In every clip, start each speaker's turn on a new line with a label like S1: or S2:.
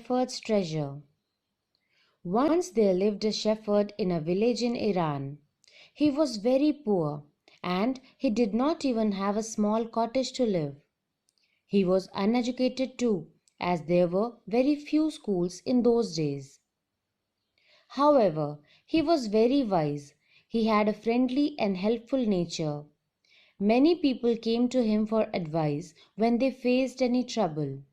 S1: shepherd's treasure. Once there lived a shepherd in a village in Iran. He was very poor, and he did not even have a small cottage to live. He was uneducated too, as there were very few schools in those days. However, he was very wise. He had a friendly and helpful nature. Many people came to him for advice when they faced any trouble.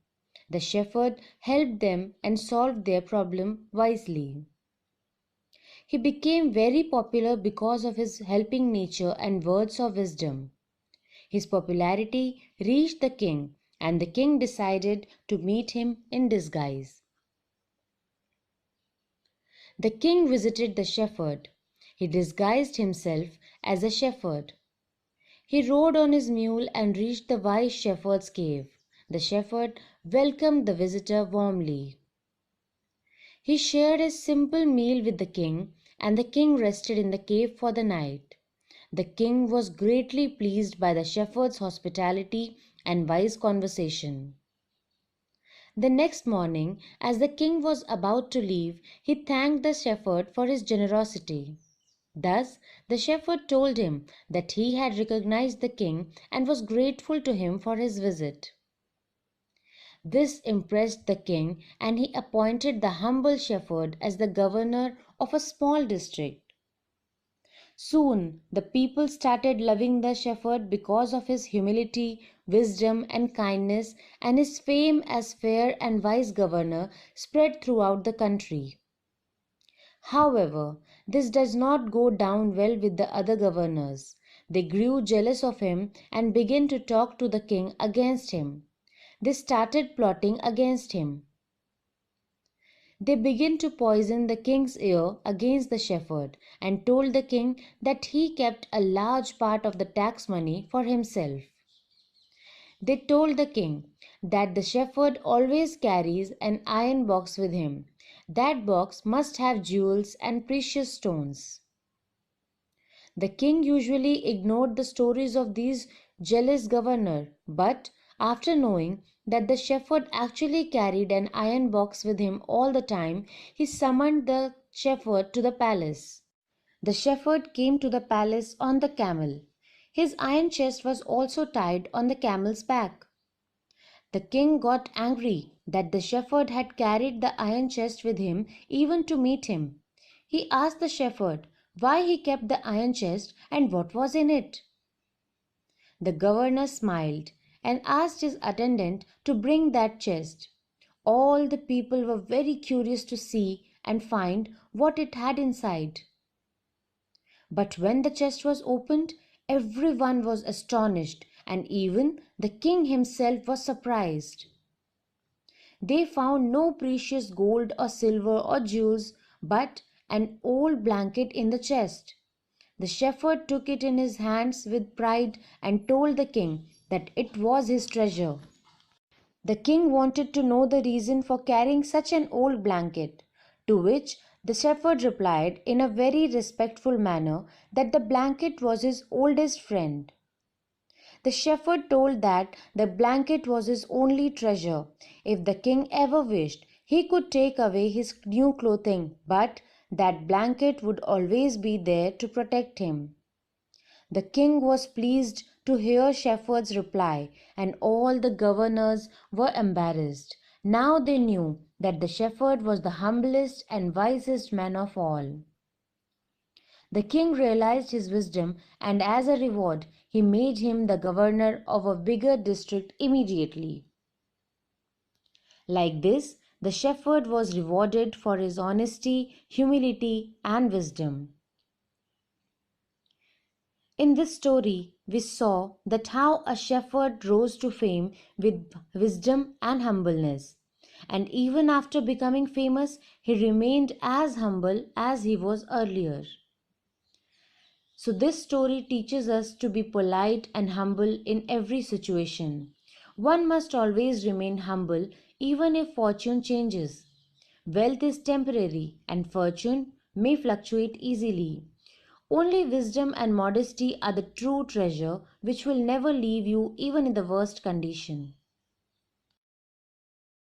S1: The shepherd helped them and solved their problem wisely. He became very popular because of his helping nature and words of wisdom. His popularity reached the king, and the king decided to meet him in disguise. The king visited the shepherd. He disguised himself as a shepherd. He rode on his mule and reached the wise shepherd's cave. The shepherd welcomed the visitor warmly. He shared his simple meal with the king, and the king rested in the cave for the night. The king was greatly pleased by the shepherd's hospitality and wise conversation. The next morning, as the king was about to leave, he thanked the shepherd for his generosity. Thus, the shepherd told him that he had recognized the king and was grateful to him for his visit. This impressed the king, and he appointed the humble shepherd as the governor of a small district. Soon, the people started loving the shepherd because of his humility, wisdom, and kindness, and his fame as fair and wise governor spread throughout the country. However, this does not go down well with the other governors. They grew jealous of him and began to talk to the king against him. They started plotting against him. They began to poison the king's ear against the shepherd and told the king that he kept a large part of the tax money for himself. They told the king that the shepherd always carries an iron box with him. That box must have jewels and precious stones. The king usually ignored the stories of these jealous governors, but after knowing that the shepherd actually carried an iron box with him all the time, he summoned the shepherd to the palace. The shepherd came to the palace on the camel. His iron chest was also tied on the camel's back. The king got angry that the shepherd had carried the iron chest with him even to meet him. He asked the shepherd why he kept the iron chest and what was in it. The governor smiled and asked his attendant to bring that chest. All the people were very curious to see and find what it had inside. But when the chest was opened, everyone was astonished, and even the king himself was surprised. They found no precious gold or silver or jewels, but an old blanket in the chest. The shepherd took it in his hands with pride and told the king that it was his treasure. The king wanted to know the reason for carrying such an old blanket, to which the shepherd replied in a very respectful manner that the blanket was his oldest friend. The shepherd told that the blanket was his only treasure. If the king ever wished, he could take away his new clothing, but that blanket would always be there to protect him. The king was pleased to hear shepherd's reply, and all the governors were embarrassed. Now they knew that the shepherd was the humblest and wisest man of all. The king realized his wisdom, and as a reward, he made him the governor of a bigger district immediately. Like this, the shepherd was rewarded for his honesty, humility, and wisdom. In this story, we saw that how a shepherd rose to fame with wisdom and humbleness. And even after becoming famous, he remained as humble as he was earlier. So this story teaches us to be polite and humble in every situation. One must always remain humble even if fortune changes. Wealth is temporary and fortune may fluctuate easily. Only wisdom and modesty are the true treasure which will never leave you even in the worst condition.